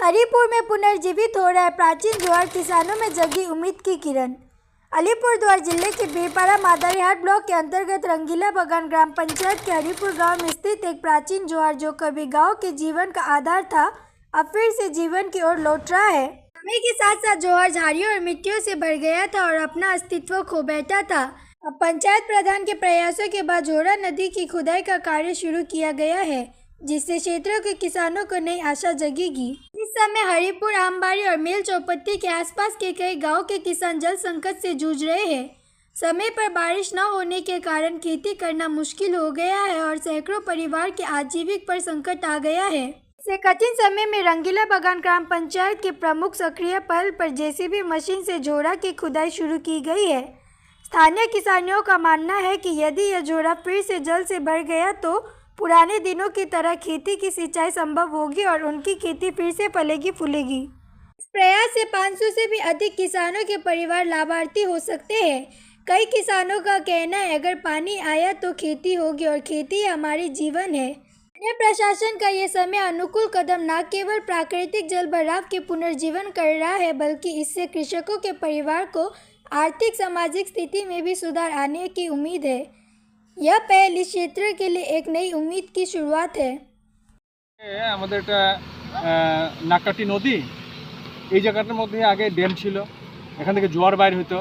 हरिपुर में पुनर्जीवित हो रहा है प्राचीन जोहर, किसानों में जगी उम्मीद की किरण। अलीपुरद्वार जिले के बीरपाड़ा मादारीहाट ब्लॉक के अंतर्गत रंगीला बगान ग्राम पंचायत के हरिपुर गांव में स्थित एक प्राचीन जोहर, जो कभी गांव के जीवन का आधार था, अब फिर से जीवन की ओर लौट रहा है। समय के साथ साथ जोहर झाड़ियों और मिट्टियों से भर गया था और अपना अस्तित्व खो बैठा था। अब पंचायत प्रधान के प्रयासों के बाद जोहरा नदी की खुदाई का कार्य शुरू किया गया है, जिससे क्षेत्रों के किसानों को नई आशा जगेगी। इस समय हरिपुर, आमबाड़ी और मेल चौपत्ती के आसपास के कई गांव के किसान जल संकट से जूझ रहे हैं। समय पर बारिश न होने के कारण खेती करना मुश्किल हो गया है और सैकड़ों परिवार के आजीविका पर संकट आ गया है। इसे कठिन समय में रंगीला बगान ग्राम पंचायत के प्रमुख सक्रिय पहल पर जेसीबी मशीन से जोहरा की खुदाई शुरू की गई है। स्थानीय किसानों का मानना है कि यदि यह जोहरा फिर से जल से भर गया तो पुराने दिनों की तरह खेती की सिंचाई संभव होगी और उनकी खेती फिर से फलेगी फूलेगी। इस प्रयास से 500 से भी अधिक किसानों के परिवार लाभार्थी हो सकते हैं। कई किसानों का कहना है, अगर पानी आया तो खेती होगी और खेती हमारी जीवन है। स्थानीय प्रशासन का ये समय अनुकूल कदम न केवल प्राकृतिक जल भराव के पुनर्जीवन कर रहा है, बल्कि इससे कृषकों के परिवार को आर्थिक सामाजिक स्थिति में भी सुधार आने की उम्मीद है। यह पहल इस क्षेत्र के लिए एक नई उम्मीद की शुरुआत है। আমাদের এটা নাকাটি নদী, এই জায়গাটার মধ্যে আগে ড্যাম ছিল, এখান থেকে জোয়ার বাইর হতো,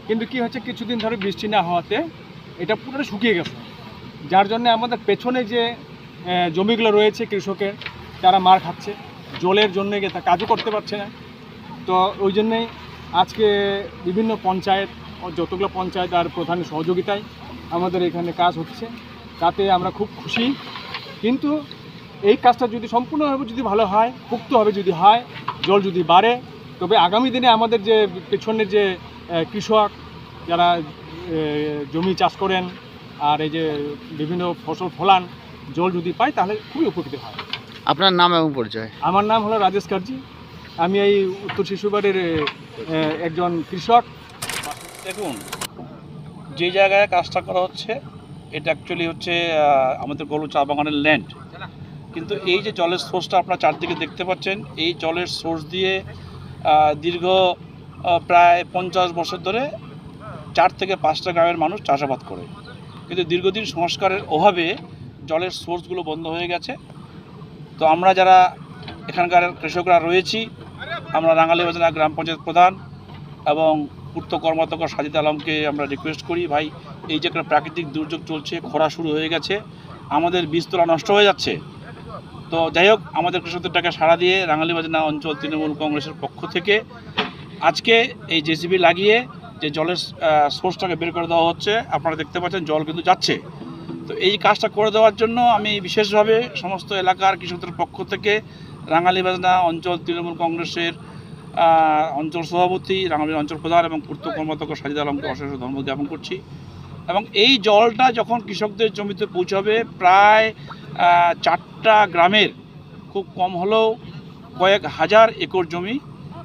কিন্তু কি হচ্ছে কিছুদিন ধরে বৃষ্টি না হওয়াতে এটা পুরো শুকিয়ে গেছে, যার জন্য আমাদের পেছনে যে জমিগুলো রয়েছে কৃষকের, তারা মার খাচ্ছে, জলের জন্য কাজও করতে পারছে না। তো ওই জন্যই আজকে বিভিন্ন পঞ্চায়েত, যতগুলো পঞ্চায়েত আর প্রধান সহযোগিতায় আমাদের এখানে কাজ হচ্ছে, তাতে আমরা খুব খুশি। কিন্তু এই কাজটা যদি সম্পূর্ণভাবে যদি ভালো হয়, পুক্তভাবে যদি হয়, জল যদি বাড়ে, তবে আগামী দিনে আমাদের যে পেছনের যে কৃষক যারা জমি চাষ করেন আর এই যে বিভিন্ন ফসল ফলান, জল যদি পায় তাহলে খুবই উপকৃত হয়। আপনার নাম এবং পরিচয়? আমার নাম হলো রাজেশ কার্জি, আমি এই উত্তর শিশুবাড়ির একজন কৃষক। দেখুন, যে জায়গায় কাজটা করা হচ্ছে এটা অ্যাকচুয়ালি হচ্ছে আমাদের গরু চা বাগানের ল্যান্ড, কিন্তু এই যে জলের সোর্সটা আপনারা চারদিকে দেখতে পাচ্ছেন, এই জলের সোর্স দিয়ে দীর্ঘ প্রায় 50 বছর ধরে 4 থেকে 5টা গ্রামের মানুষ চাষাবাদ করে, কিন্তু দীর্ঘদিন সংস্কারের অভাবে জলের সোর্সগুলো বন্ধ হয়ে গেছে। তো আমরা যারা এখানকার কৃষকরা রয়েছি, আমরা রাঙ্গালী বাজানা গ্রাম পঞ্চায়েত প্রধান এবং পূর্ত কর্মকর্তা সাজিদ আলমকে আমরা রিকোয়েস্ট করি, ভাই এই যে একটা প্রাকৃতিক দুর্যোগ চলছে, খরা শুরু হয়ে গেছে, আমাদের বীজতলা নষ্ট হয়ে যাচ্ছে। তো যাই হোক, আমাদের কৃষকদের টাকা সাড়া দিয়ে রাঙ্গালী বাজানা অঞ্চল তৃণমূল কংগ্রেসের পক্ষ থেকে আজকে এই জেসিবি লাগিয়ে যে জলের সোর্সটাকে বের করে দেওয়া হচ্ছে। আপনারা দেখতে পাচ্ছেন জল কিন্তু যাচ্ছে। তো এই কাজটা করে দেওয়ার জন্য আমি বিশেষভাবে সমস্ত এলাকার কৃষকদের পক্ষ থেকে রাঙ্গালী বাজানা অঞ্চল তৃণমূল কংগ্রেসের অঞ্চল সভাপতি, রাঙ্গালী অঞ্চল প্রধান এবং পূর্ত কর্মকর্তা সাজিদ আলমকে অশেষ ধন্যবাদ জ্ঞাপন করছি। এবং এই জলটা যখন কৃষকদের জমিতে পৌঁছাবে, প্রায় 4টা গ্রামের খুব কম হলেও কয়েক হাজার একর জমি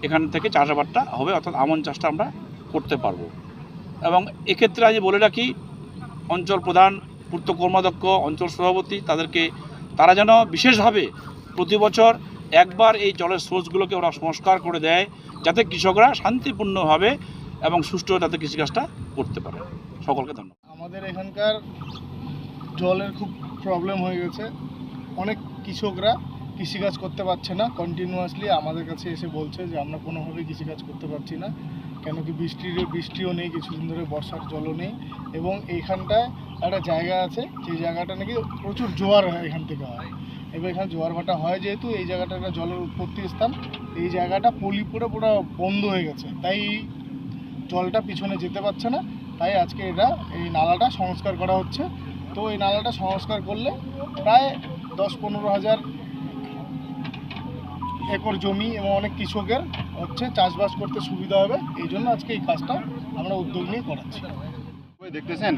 এখান থেকে চাষাবাদটা হবে, অর্থাৎ আমন চাষটা আমরা করতে পারবো। এবং এক্ষেত্রে আমি বলে রাখি, অঞ্চল প্রধান, পূর্ত কর্মাধ্যক্ষ, অঞ্চল সভাপতি, তারা যেন বিশেষভাবে প্রতি বছর একবার এই জলের সোর্সগুলোকে ওরা সংস্কার করে দেয়, যাতে কৃষকরা শান্তিপূর্ণভাবে এবং সুষ্ঠুভাবে যাতে কৃষিকাজটা করতে পারে। সকলকে ধন্যবাদ। আমাদের এখানকার জলের খুব প্রবলেম হয়ে গেছে, অনেক কৃষকরা কৃষিকাজ করতে পারছে না। কন্টিনিউয়াসলি আমাদের কাছে এসে বলছে যে আমরা কোনোভাবেই কৃষিকাজ করতে পারছি না, কেন কি বৃষ্টিও নেই, কিছুদিন ধরে বর্ষার জলও নেই। এবং এইখানটায় একটা জায়গা আছে, সেই জায়গাটা নাকি প্রচুর জোয়ার এখান থেকে হয়, এবার এখানে জোয়ার ভাটা হয়, যেহেতু এই জায়গাটা একটা জলের উৎপত্তি স্থান, এই জায়গাটা পলি পুরো বন্ধ হয়ে গেছে, তাই জলটা পিছনে যেতে পারছে না। তাই আজকে এই নালাটা সংস্কার করা হচ্ছে। তো এই নালাটা সংস্কার করলে প্রায় 10-15 হাজার একর জমি এবং অনেক কৃষকের চাষবাস করতে সুবিধা হবে। এই জন্য আজকে এই কাজটা আমরা উদ্যোগ নিয়ে করাচ্ছি। দেখতেছেন,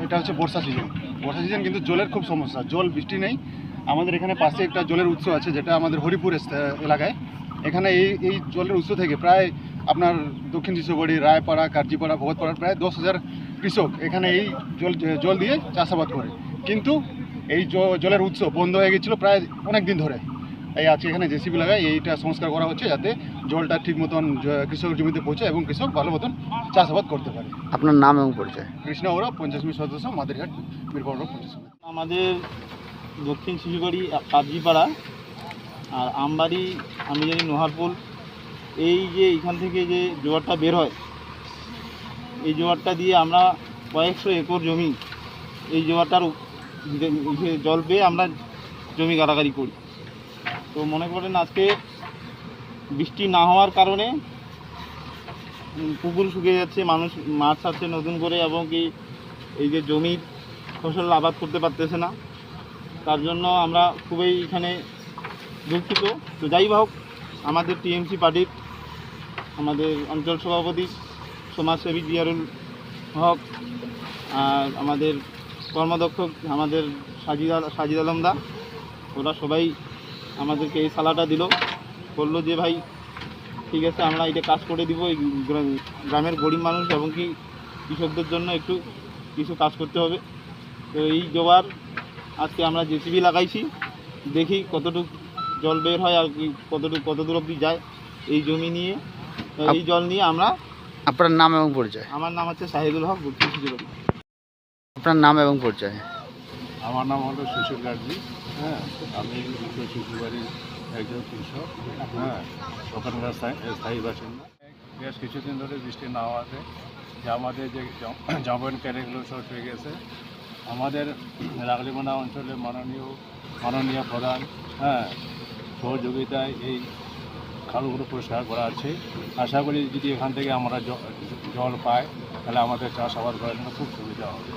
এটা হচ্ছে বর্ষা সিজন, কিন্তু জলের খুব সমস্যা, জল বৃষ্টি নেই। আমাদের এখানে পাশে একটা জলের উৎস আছে, যেটা আমাদের হরিপুর এলাকায়। এখানে এই জলের উৎস থেকে প্রায় আপনার দক্ষিণ শিশুবাড়ি, রায়পাড়া, কার্জিপাড়া, ভগতপাড়ার প্রায় 10,000 কৃষক এখানে এই জল দিয়ে চাষাবাদ করে, কিন্তু এই জলের উৎস বন্ধ হয়ে গেছিলো প্রায় অনেক দিন ধরে। এই আজকে এখানে জেসিবি লাগায় এইটা সংস্কার করা হচ্ছে, যাতে জলটা ঠিক মতন কৃষকের জমিতে পৌঁছায় এবং কৃষক ভালো মতন চাষাবাদ করতে পারে। আপনার নাম এবং পরিচয়? কৃষ্ণা ওরা পঞ্চায়েত সমিতি সদস্য, মাদারিহাট মিরপুর পঞ্চায়েত সমিতি। আমাদের দক্ষিণ শিশুবাড়ি কাবজিপাড়া আর আমবাড়ি আমি জানি নোহারপুল, এই যে এখান থেকে যে জোয়ারটা বের হয়, এই জোয়ারটা দিয়ে আমরা কয়েকশো একর জমি, এই জোয়ারটার জল পেয়ে আমরা জমি গাড়াগাড়ি করি। তো মনে করেন আজকে বৃষ্টি না হওয়ার কারণে পুকুর শুকিয়ে যাচ্ছে, মানুষ মাছ ছাড়ছে নতুন করে, এবং কি এই যে জমির ফসল আবাদ করতে পারতেছে না। তার জন্য আমরা খুবই এখানে দুঃখিত। তো যাই হোক, আমাদের টিএমসি পার্টির আমাদের অঞ্চল সভাপতি সমাজসেবী জিয়ারুল হক আর আমাদের কর্মদক্ষ আমাদের সাজিদ আলমদা, ওরা সবাই আমাদেরকে এই সালাটা দিল, বললো যে ভাই ঠিক আছে, আমরা এটা কাজ করে দিব। এই গ্রামের গরিব মানুষ এবং কি কৃষকদের জন্য একটু কিছু কাজ করতে হবে। তো এই জোয়ার আজকে আমরা জেসিবি লাগাইছি, দেখি কতটুকু জল বের হয় আর কি কত দূর অবধি যায় এই জমি নিয়ে, এই জল নিয়ে আমরা। আপনার নাম এবং পরিচয়? আমার নাম হচ্ছে শাহিদুল হক, দক্ষিণ শিশুবাড়ি। আপনার নাম এবং পরিচয়? আমার নাম হলো সুশীল গাজী। হ্যাঁ, আমি শিশুবাড়ির একজন কৃষক। হ্যাঁ, ওখানকার স্থায়ী বাসিন্দা। বেশ কিছুদিন ধরে বৃষ্টি না হওয়াতে যে আমাদের যে জমিন ক্যারেগুলো শর্ট হয়ে গেছে, আমাদের রাগলিমানা অঞ্চলের মাননীয় প্রধান সহযোগিতায় এই খালগুলো পরিষ্কার করা আছে। আশা করি যদি এখান থেকে আমরা জল পাই, তাহলে আমাদের চাষাবাদ করার জন্য খুব সুবিধা হবে।